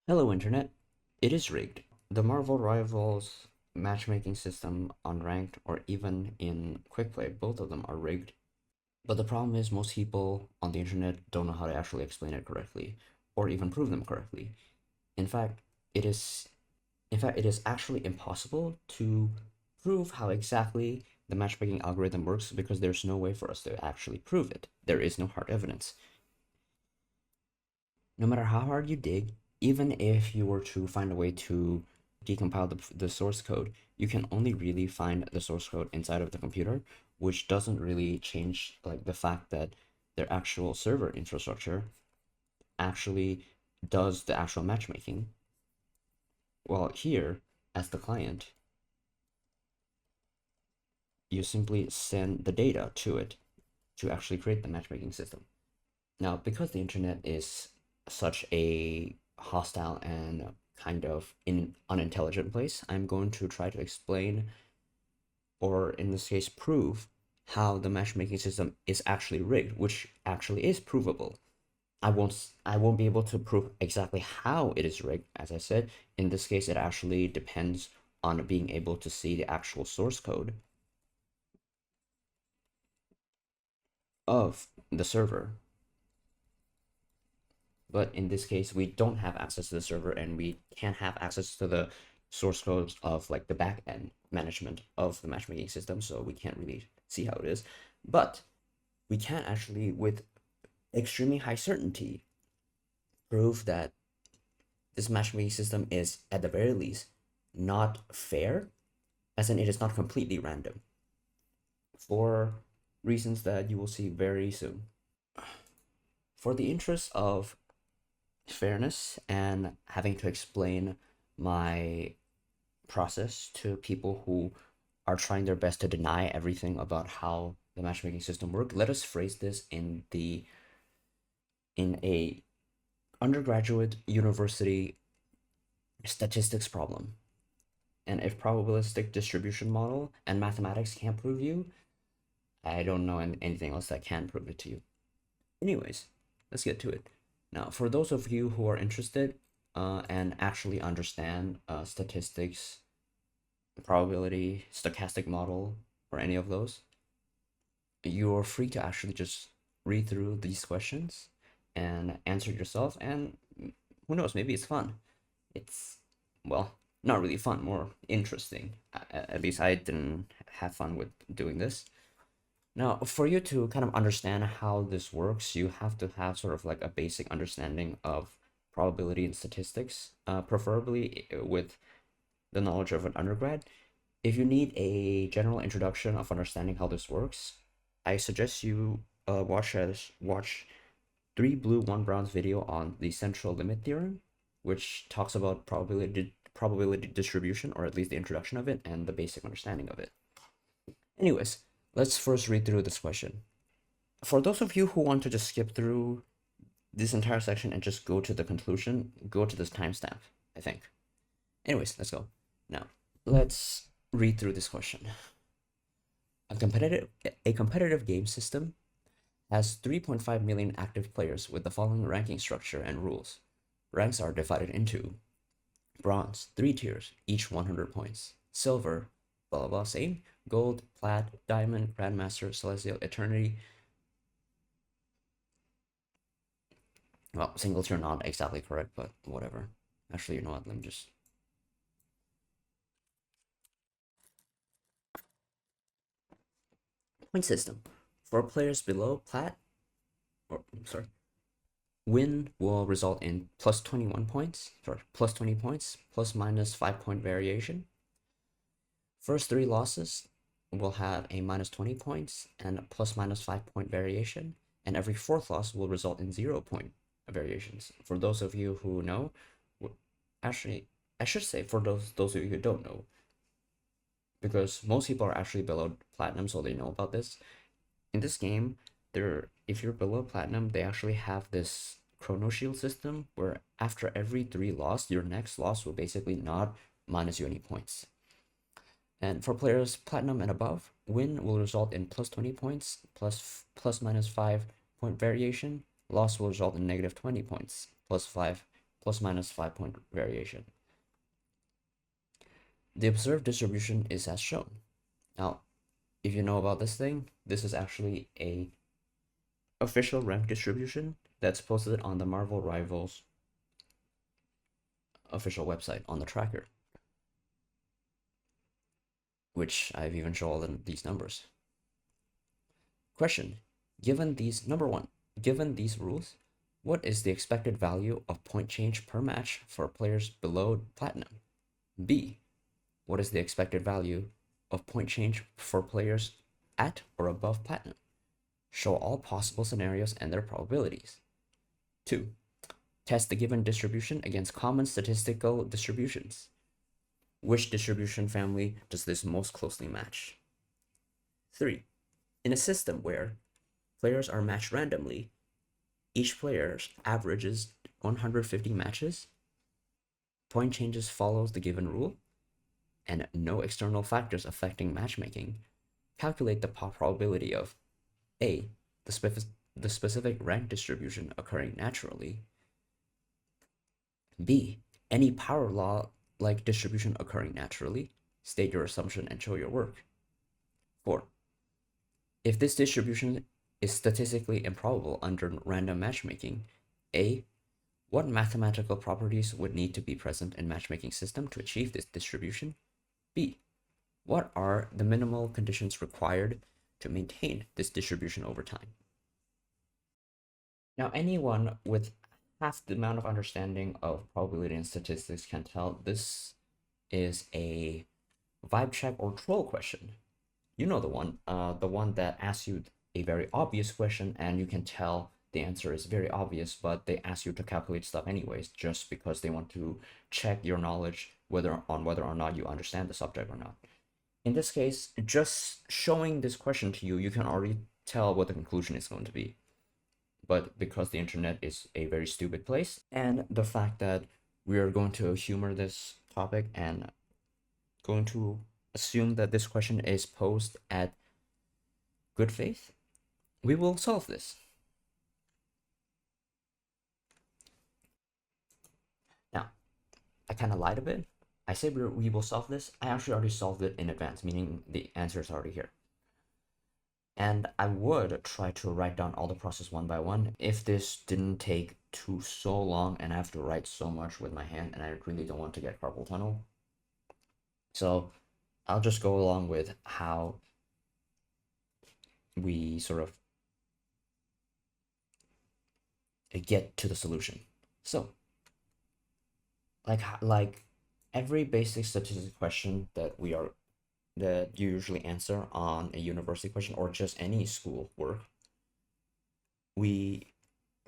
Hello, Internet. It is rigged. The Marvel Rivals matchmaking system on ranked or even in quick play, both of them are rigged. But the problem is most people on the internet don't know how to actually explain it correctly or even prove them correctly. In fact, it is it is actually impossible to prove how exactly the matchmaking algorithm works because there's no way for us to actually prove it. There is no hard evidence. No matter how hard you dig, even if you were to find a way to decompile the source code, you can only really find the source code inside of the computer, which doesn't really change like the fact that their actual server infrastructure actually does the actual matchmaking. Well, here, as the client, you simply send the data to it to actually create the matchmaking system. Now, because the internet is such a hostile and kind of unintelligent place, I'm going to try to explain, or in this case, prove how the matchmaking system is actually rigged, which actually is provable. I won't be able to prove exactly how it is rigged. As I said, in this case, it actually depends on being able to see the actual source code of the server. But in this case, we don't have access to the server and we can't have access to the source codes of like the back end management of the matchmaking system. So we can't really see how it is. But we can actually, with extremely high certainty, prove that this matchmaking system is, at the very least, not fair, as in it is not completely random, for reasons that you will see very soon. For the interest of fairness and having to explain my process to people who are trying their best to deny everything about how the matchmaking system works, let us phrase this in a undergraduate university statistics problem. And if probabilistic distribution model and mathematics can't prove you, I don't know anything else that can prove it to you. Anyways, let's get to it. Now, for those of you who are interested and actually understand statistics, probability, stochastic model, or any of those, you're free to actually just read through these questions and answer yourself. And who knows, maybe it's fun. It's, well, not really fun, more interesting. At least I didn't have fun with doing this. Now, for you to kind of understand how this works, you have to have sort of like a basic understanding of probability and statistics, preferably with the knowledge of an undergrad. If you need a general introduction of understanding how this works, I suggest you watch 3 Blue 1 Brown's video on the central limit theorem, which talks about probability distribution, or at least the introduction of it and the basic understanding of it. Anyways, let's first read through this question. For those of you who want to just skip through this entire section and just go to the conclusion, go to this timestamp, I think. Anyways, let's go. Now, let's read through this question. A competitive game system has 3.5 million active players with the following ranking structure and rules. Ranks are divided into bronze, 3 tiers, each 100 points. Silver, blah blah blah, same. Gold, plat, diamond, grandmaster, celestial, eternity. Well, single tier not exactly correct, but whatever. Actually, you know what? Let me just. Point system. For players below plat, or sorry, win will result in plus 21 points, sorry, plus 20 points, plus minus 5 point variation. First 3 losses will have a minus 20 points and a plus minus 5 point variation, and every fourth loss will result in 0 point variations. For those of you who know, actually, I should say for those of you who don't know, because most people are actually below platinum, so they know about this. In this game, if you're below platinum, they actually have this chrono shield system where after every 3 loss, your next loss will basically not minus you any points. And for players platinum and above, win will result in plus 20 points, plus minus 5 point variation. Loss will result in negative 20 points, plus 5 plus minus 5-point variation. The observed distribution is as shown. Now, if you know about this thing, this is actually a official rank distribution that's posted on the Marvel Rivals official website on the tracker, which I've even shown all these numbers. Question: given these, number one, given these rules, what is the expected value of point change per match for players below platinum? B, what is the expected value of point change for players at or above platinum? Show all possible scenarios and their probabilities. 2. Test the given distribution against common statistical distributions. Which distribution family does this most closely match? 3. In a system where players are matched randomly, each player averages 150 matches, point changes follows the given rule, and no external factors affecting matchmaking, calculate the probability of A, the specific rank distribution occurring naturally, B, any power law like distribution occurring naturally, state your assumption and show your work. 4. If this distribution is statistically improbable under random matchmaking, A, what mathematical properties would need to be present in matchmaking system to achieve this distribution? B, what are the minimal conditions required to maintain this distribution over time? Now, anyone with half the amount of understanding of probability and statistics can tell this is a vibe check or troll question. You know the one that asks you a very obvious question and you can tell the answer is very obvious, but they ask you to calculate stuff anyways, just because they want to check your knowledge whether or not you understand the subject or not. In this case, just showing this question to you, you can already tell what the conclusion is going to be. But because the internet is a very stupid place, and the fact that we are going to humor this topic and going to assume that this question is posed at good faith, we will solve this. Now, I kind of lied a bit. I said we will solve this. I actually already solved it in advance, meaning the answer is already here. And I would try to write down all the process one by one if this didn't take so long and I have to write so much with my hand and I really don't want to get carpal tunnel. So I'll just go along with how we sort of get to the solution. So like every basic statistics question that you usually answer on a university question or just any school work, we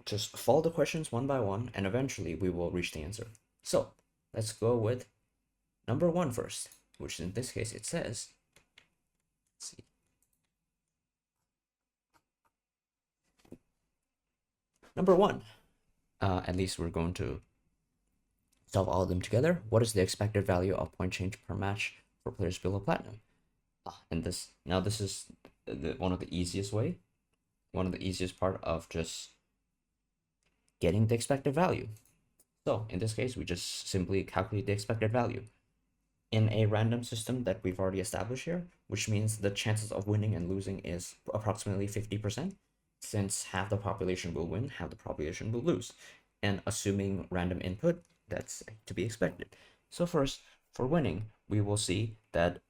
just follow the questions one by one and eventually we will reach the answer. So let's go with number 1 first, which in this case it says, let's see. Number 1, at least we're going to solve all of them together. What is the expected value of point change per match for players below platinum? And this is one of the easiest part of just getting the expected value. So in this case, we just simply calculate the expected value in a random system that we've already established here, which means the chances of winning and losing is approximately 50%, since half the population will win, half the population will lose. And assuming random input, that's to be expected. So first, for winning, we will see that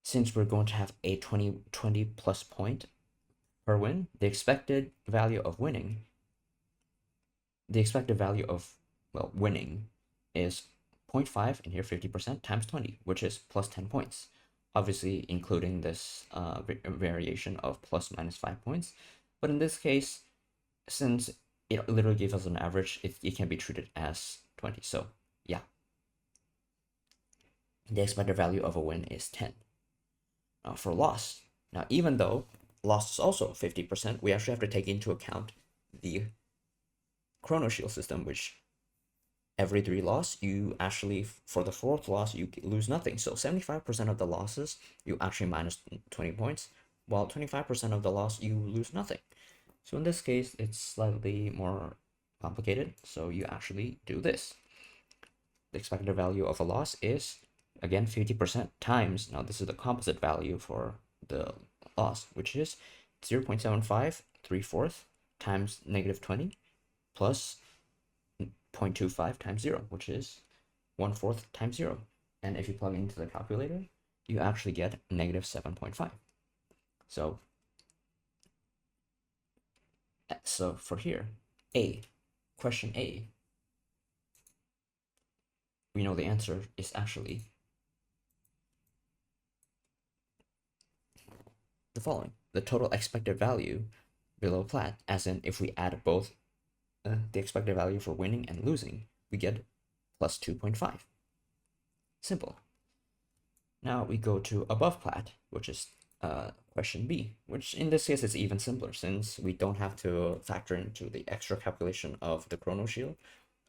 since we're going to have a 20 plus point per win, the expected value of winning is 0.5, and here 50% times 20, which is plus 10 points. Obviously, including this variation of plus minus 5 points. But in this case, since it literally gives us an average, it can be treated as 20. So yeah, the expected value of a win is 10. For loss, now even though loss is also 50%, we actually have to take into account the chrono shield system, which every 3 loss, you actually, for the 4th loss, you lose nothing. So 75% of the losses, you actually minus 20 points, while 25% of the loss, you lose nothing. So in this case, it's slightly more complicated, so you actually do this. The expected value of a loss is, again, 50% times, now this is the composite value for the loss, which is 0.75 3/4 times -20 plus 0.25 times 0, which is 1/4 times 0. And if you plug into the calculator, you actually get -7.5. So for here, question A, we know the answer is actually the following. The total expected value below plat, as in if we add both the expected value for winning and losing, we get plus 2.5. Simple. Now we go to above plat, which is question B, which in this case is even simpler since we don't have to factor into the extra calculation of the chrono shield,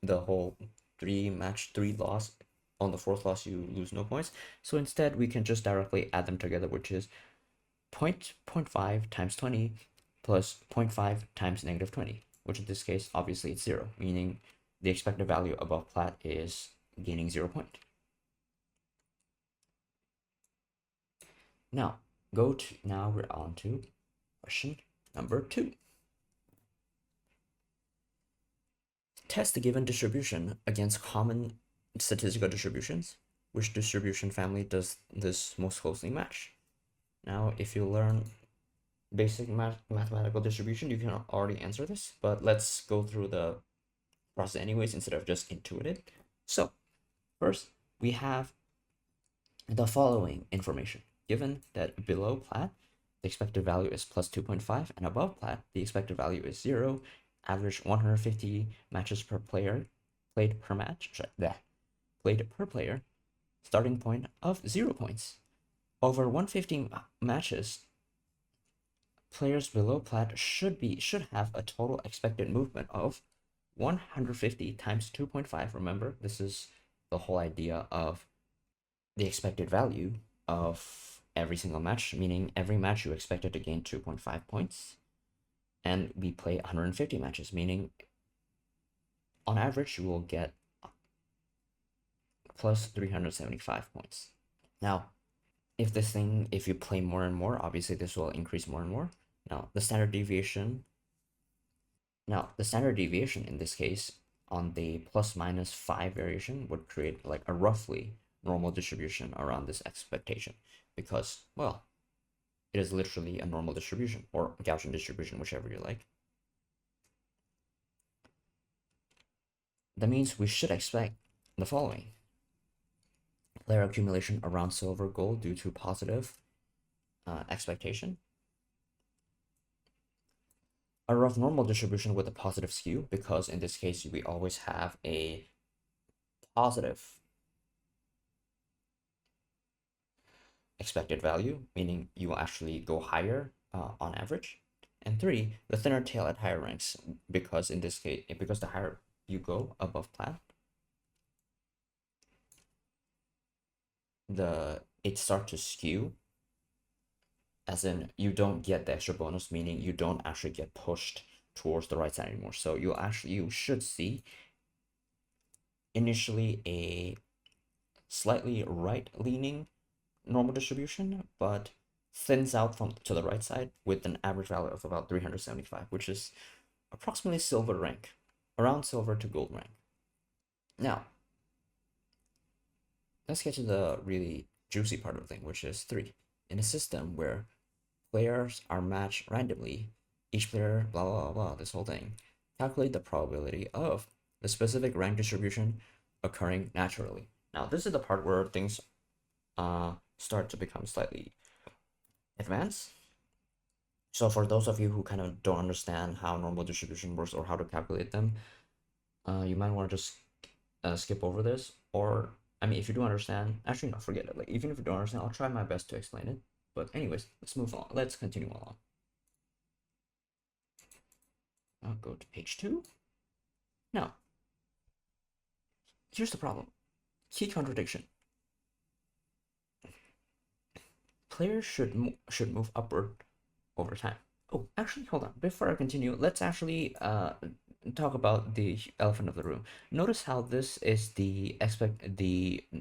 the whole 3 loss. On the 4th loss, you lose no points. So instead, we can just directly add them together, which is 0.5 times 20 plus 0.5 times -20, which in this case, obviously it's 0, meaning the expected value above plat is gaining 0 point. Now, now we're on to question number 2. Test the given distribution against common statistical distributions. Which distribution family does this most closely match? Now, if you learn basic mathematical distribution, you can already answer this, but let's go through the process anyways instead of just intuitive. So, first, we have the following information. Given that below plat, the expected value is plus 2.5, and above plat, the expected value is 0, average 150 matches per player, played per player, starting point of 0 points. Over 150 matches, players below plat should have a total expected movement of 150 times 2.5. Remember, this is the whole idea of the expected value of every single match, meaning every match you expected to gain 2.5 points. And we play 150 matches, meaning on average you will get plus 375 points. Now, if you play more and more, obviously this will increase more and more. Now, the standard deviation in this case on the ±5 variation would create like a roughly normal distribution around this expectation because, well, it is literally a normal distribution or Gaussian distribution, whichever you like. That means we should expect the following. Player accumulation around silver gold due to positive expectation. A rough normal distribution with a positive skew, because in this case we always have a positive expected value, meaning you will actually go higher on average. And 3, the thinner tail at higher ranks, because in this case, because the higher you go above plat, it starts to skew, as in you don't get the extra bonus, meaning you don't actually get pushed towards the right side anymore. So you should see initially a slightly right leaning normal distribution, but thins out to the right side with an average value of about 375, which is approximately silver rank, around silver to gold rank. Now, let's get to the really juicy part of the thing, which is 3. In a system where players are matched randomly, each player, blah, blah, blah, blah, this whole thing, calculate the probability of the specific rank distribution occurring naturally. Now, this is the part where things start to become slightly advanced. So for those of you who kind of don't understand how normal distribution works or how to calculate them, you might want to just skip over this. Or, I mean, if you do understand, actually, no, forget it. Like, even if you don't understand, I'll try my best to explain it. But anyways, let's move on. Let's continue along. I'll go to page 2. Now, here's the problem. Key contradiction. Players should move upward over time. Oh, actually, hold on. Before I continue, let's actually talk about the elephant of the room. Notice how this is the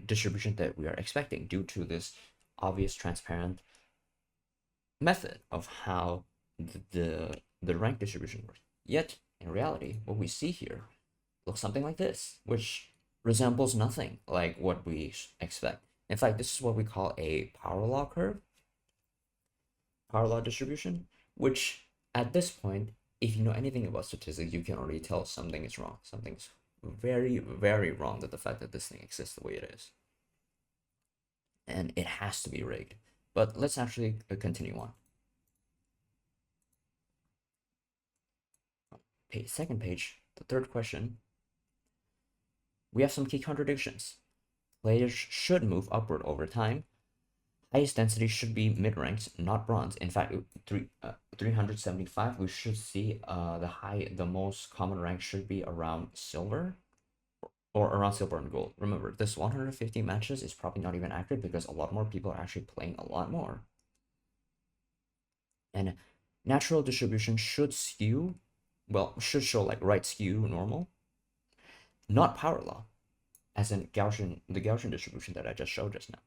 distribution that we are expecting due to this obvious transparent method of how the rank distribution works. Yet in reality, what we see here looks something like this, which resembles nothing like what we expect. In fact, this is what we call a power law curve, power law distribution, which at this point, if you know anything about statistics, you can already tell something is wrong. Something's very, very wrong with the fact that this thing exists the way it is. And it has to be rigged. But let's actually continue on. Second page, the third question. We have some key contradictions. Players should move upward over time. Highest density should be mid-ranks, not bronze. In fact, 375, we should see the most common rank should be around silver or around silver and gold. Remember, this 150 matches is probably not even accurate because a lot more people are actually playing a lot more. And natural distribution should skew, well, should show like right skew normal, not power law, as in the Gaussian distribution that I just showed just now.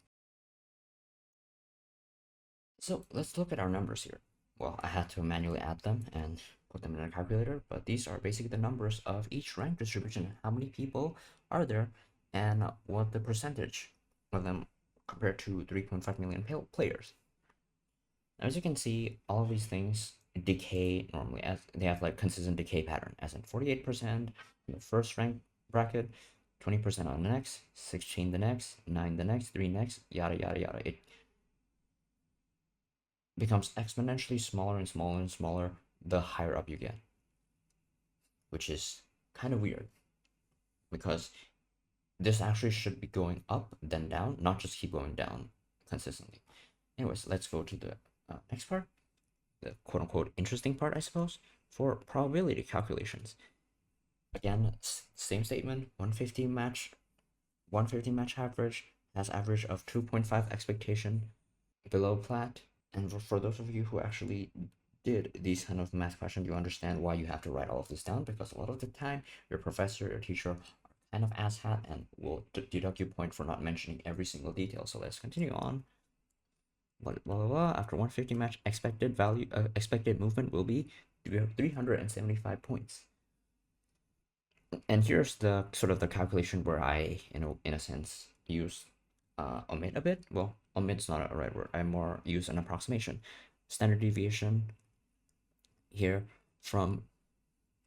So let's look at our numbers here. Well, I had to manually add them and put them in a calculator, but these are basically the numbers of each rank distribution. How many people are there and what the percentage of them compared to 3.5 million players. As you can see, all of these things decay normally, as they have like consistent decay pattern, as in 48% in the first rank bracket, 20% on the next, 16 the next, 9 the next, 3 next, yada yada yada. It becomes exponentially smaller and smaller and smaller the higher up you get, which is kind of weird because this actually should be going up then down, not just keep going down consistently. Anyways, let's go to the next part, the quote-unquote interesting part, I suppose, for probability calculations. Again, same statement, 150 match average has average of 2.5 expectation below plat. And for those of you who actually did these kind of math questions, you understand why you have to write all of this down, because a lot of the time your professor or teacher are kind of asshat and will deduct your point for not mentioning every single detail. So let's continue on. Blah, blah, blah, blah. After 150 match, expected value, expected movement will be 375 points. And here's the sort of the calculation where I, in a sense, use omit a bit. Well, omit's not a right word. I more use an approximation. Standard deviation here from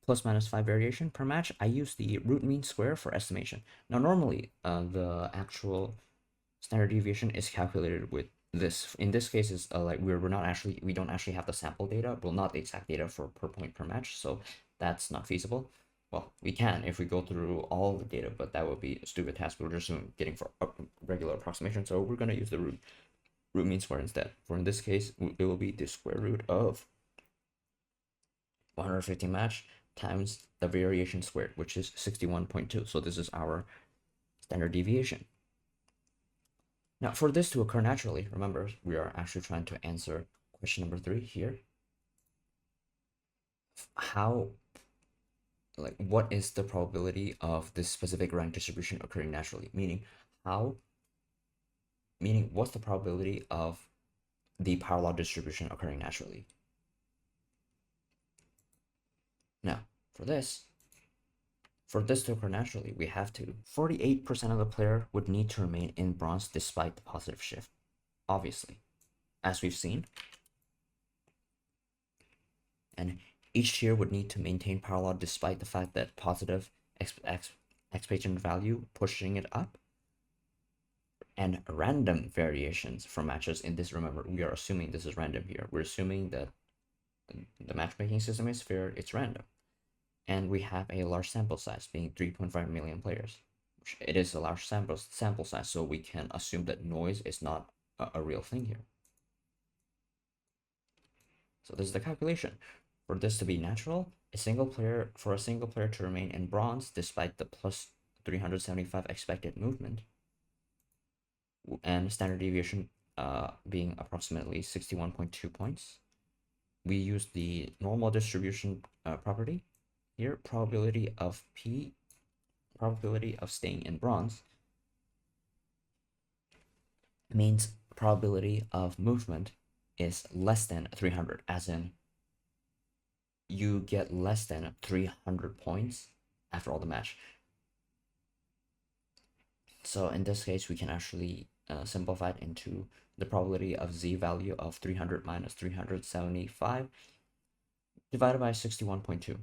plus minus 5 variation per match. I use the root mean square for estimation. Now, normally, the actual standard deviation is calculated with this. In this case, is like we don't actually have the sample data, well, not the exact data for per point per match, so that's not feasible. Well, we can if we go through all the data, but that would be a stupid task. We're just getting for a regular approximation, so we're going to use the root mean square instead. For in this case, it will be the square root of 150 match times the variation squared, which is 61.2. So this is our standard deviation. Now, for this to occur naturally, remember, we are actually trying to answer question number 3 here. What is the probability of this specific rank distribution occurring naturally? Meaning, what's the probability of the power law distribution occurring naturally? Now, for this to occur naturally, we have to 48% of the player would need to remain in bronze despite the positive shift. Obviously, as we've seen. And each tier would need to maintain power law despite the fact that positive expectation value pushing it up. And random variations from matches in this, remember, we are assuming this is random here. We're assuming that the matchmaking system is fair, it's random. And we have a large sample size, being 3.5 million players. It is a large sample size, so we can assume that noise is not a real thing here. So this is the calculation. For this to be natural, for a single player to remain in bronze despite the plus 375 expected movement, and standard deviation being approximately 61.2 points, we use the normal distribution property Here, probability of P, probability of staying in bronze, means probability of movement is less than 300, as in you get less than 300 points after all the match. So in this case, we can actually simplify it into the probability of z value of 300 minus 375 divided by 61.2.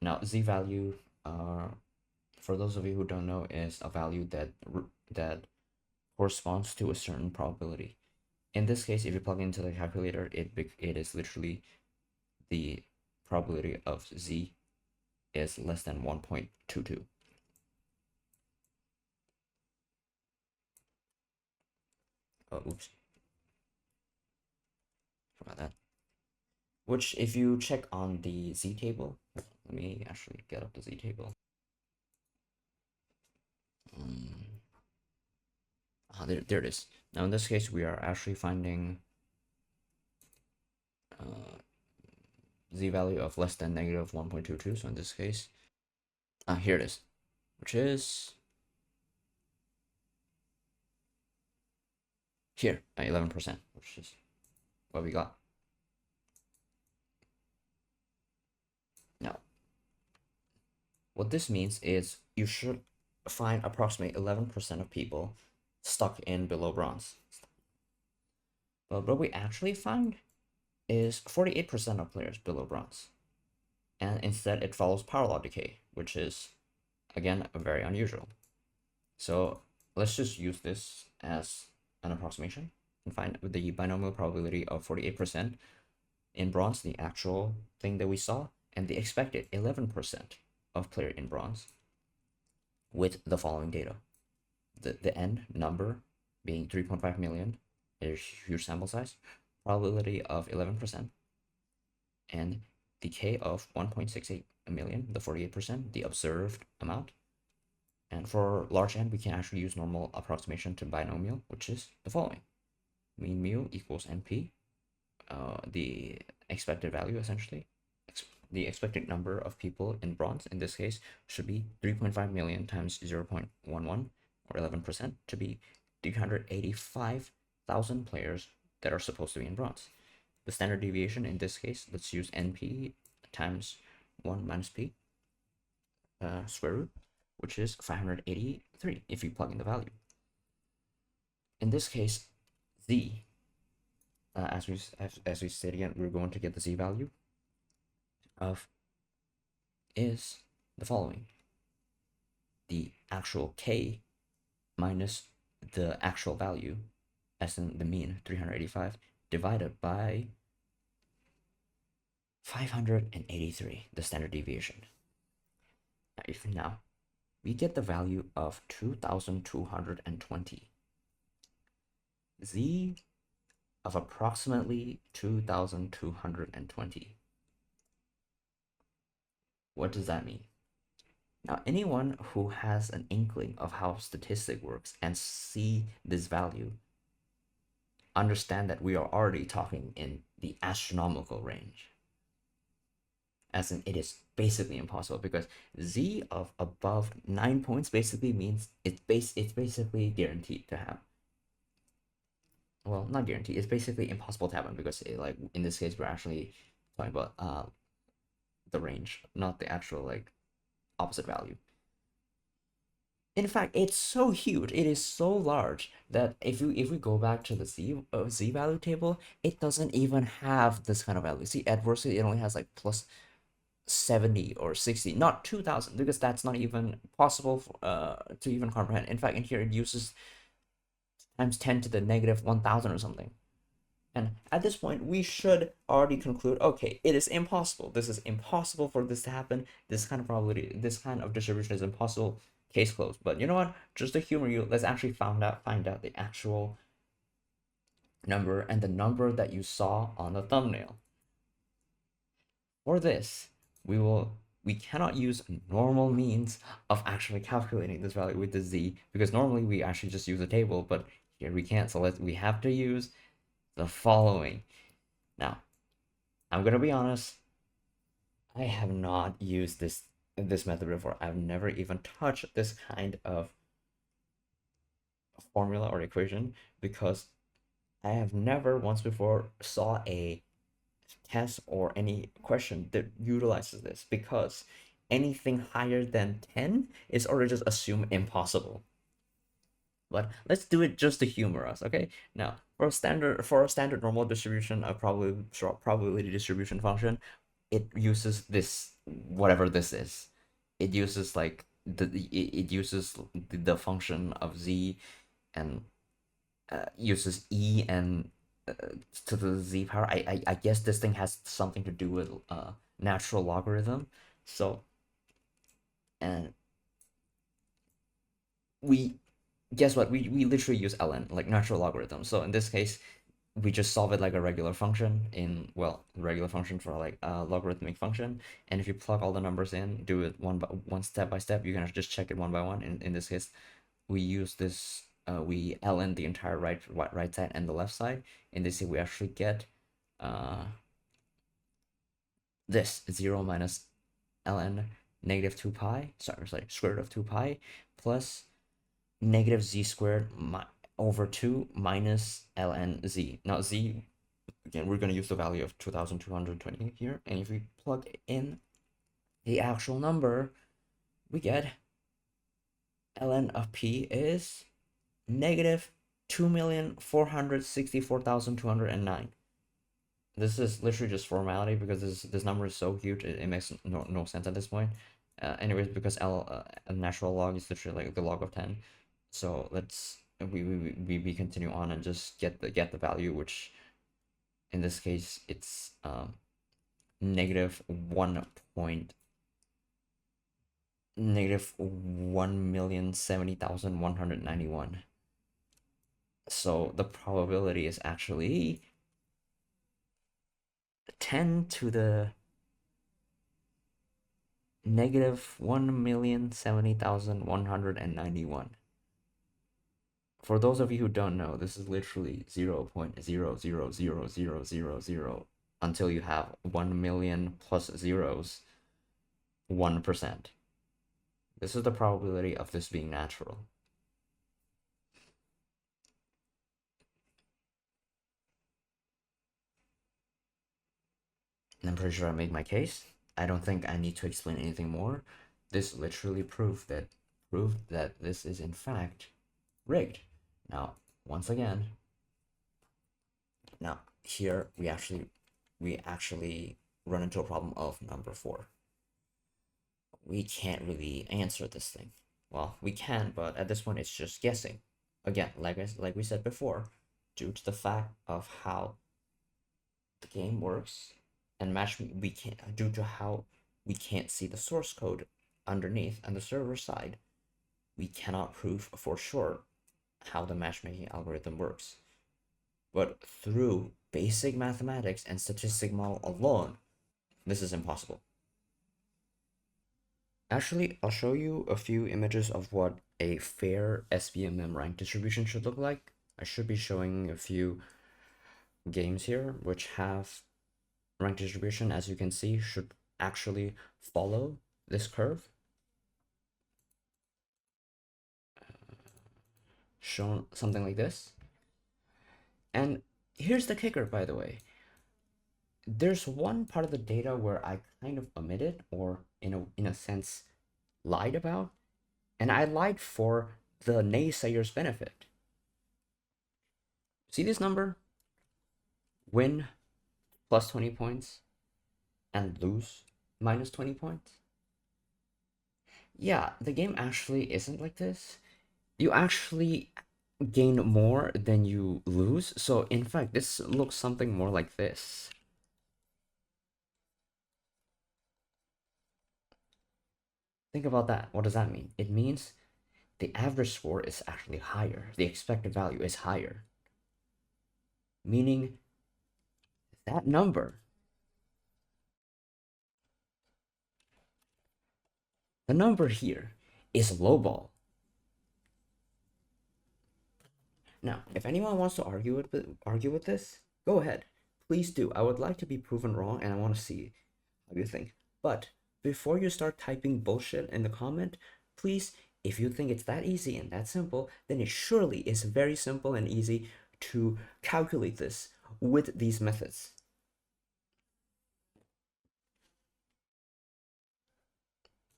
Now, z value, for those of you who don't know, is a value that corresponds to a certain probability. In this case, if you plug into the calculator, it is literally the probability of z is less than 1.22. Oh, oops. Forgot that. Which, if you check on the z table, let me actually get up the z table. There it is. Now, in this case, we are actually finding z value of less than negative 1.22. So in this case, here it is, which is here at 11%, which is what we got. Now, what this means is you should find approximately 11% of people stuck in below bronze. But what we actually find is 48% of players below bronze. And instead it follows power law decay, which is, again, very unusual. So let's just use this as an approximation and find the binomial probability of 48% in bronze, the actual thing that we saw, and the expected 11% of player in bronze with the following data. The n number being 3.5 million, a huge sample size, probability of 11%, and the k of 1.68 million, the 48%, the observed amount. And for large n, we can actually use normal approximation to binomial, which is the following. Mean mu equals np, the expected value essentially. The expected number of people in bronze, in this case, should be 3.5 million times 0.11, or 11%, to be 385,000 players that are supposed to be in bronze. The standard deviation in this case, let's use np times 1 minus p square root, which is 583 if you plug in the value. In this case, z, as we said again, we're going to get the z value of is the following: the actual k minus the actual value, as in the mean 385, divided by 583, the standard deviation. Now we get the value of 2220, z of approximately 2220. What does that mean? Now, anyone who has an inkling of how statistics works and see this value understand that we are already talking in the astronomical range. As in, it is basically impossible, because z of above 9 points basically means it's basically guaranteed to happen. Well, not guaranteed. It's basically impossible to happen, because like in this case, we're actually talking about the range, not the actual like opposite value. In fact, it's so huge, it is so large, that if we go back to the z value table, it doesn't even have this kind of value. See, adversely, it only has like plus 70 or 60, not 2000, because that's not even possible to even comprehend. In fact, in here it uses times 10 to the negative 1000 or something. And at this point, we should already conclude, okay, it is impossible. This is impossible for this to happen. This kind of probability, this kind of distribution is impossible. Case closed. But you know what? Just to humor you, let's actually find out the actual number, and the number that you saw on the thumbnail. For this, we cannot use normal means of actually calculating this value with the z, because normally we actually just use a table, but here we can't. So we have to use the following. Now, I'm gonna be honest, I have not used this method before. I've never even touched this kind of formula or equation because I have never once before saw a test or any question that utilizes this because anything higher than 10 is already just assumed impossible. But let's do it just to humor us, okay? Now, for a standard normal distribution, a probability distribution function, it uses this whatever this is. It uses like it uses the function of z and uses e and to the z power. I guess this thing has something to do with natural logarithm. So and we guess what we literally use ln like natural logarithm. So in this case, we just solve it like a regular function in well regular function for like a logarithmic function. And if you plug all the numbers in, do it one step by step, you can just check it one by one. In this case, we use this we ln the entire right side and the left side. In this case, we actually get uh this 0 minus ln negative 2 pi, sorry, square root of 2 pi plus negative z squared over 2 minus ln z. Now z, again, we're going to use the value of 2220 here, and if we plug in the actual number, we get ln of p is negative 2,464,209. This is literally just formality because this number is so huge, it makes no sense at this point. Anyways, because a natural log is literally like the log of 10. So let's we continue on and just get the value, which in this case it's negative 1,070,191. So the probability is actually 10 to the negative 1,070,191. For those of you who don't know, this is literally 0.0000000 until you have 1 million plus zeros, 1%. This is the probability of this being natural. And I'm pretty sure I made my case. I don't think I need to explain anything more. This literally proved that this is in fact rigged. Now, once again, now here we actually run into a problem of number 4. We can't really answer this thing. Well, we can, but at this point it's just guessing. Again, like we said before, due to the fact of how the game works and match we can't due to how we can't see the source code underneath on the server side, we cannot prove for sure how the matchmaking algorithm works. But through basic mathematics and statistic model alone, this is impossible. Actually, I'll show you a few images of what a fair SVMM rank distribution should look like. I should be showing a few games here which have rank distribution, as you can see, should actually follow this curve. Shown something like this. And here's the kicker, by the way. There's one part of the data where I kind of omitted, or in a sense lied about, and I lied for the naysayer's benefit. See this number? Win plus 20 points and lose minus 20 points. Yeah, the game actually isn't like this. You actually gain more than you lose. So in fact, this looks something more like this. Think about that. What does that mean? It means the average score is actually higher. The expected value is higher. Meaning that number, the number here is lowball. Now, if anyone wants to argue with this, go ahead. Please do. I would like to be proven wrong and I want to see how you think. But before you start typing bullshit in the comment, please, if you think it's that easy and that simple, then it surely is very simple and easy to calculate this with these methods.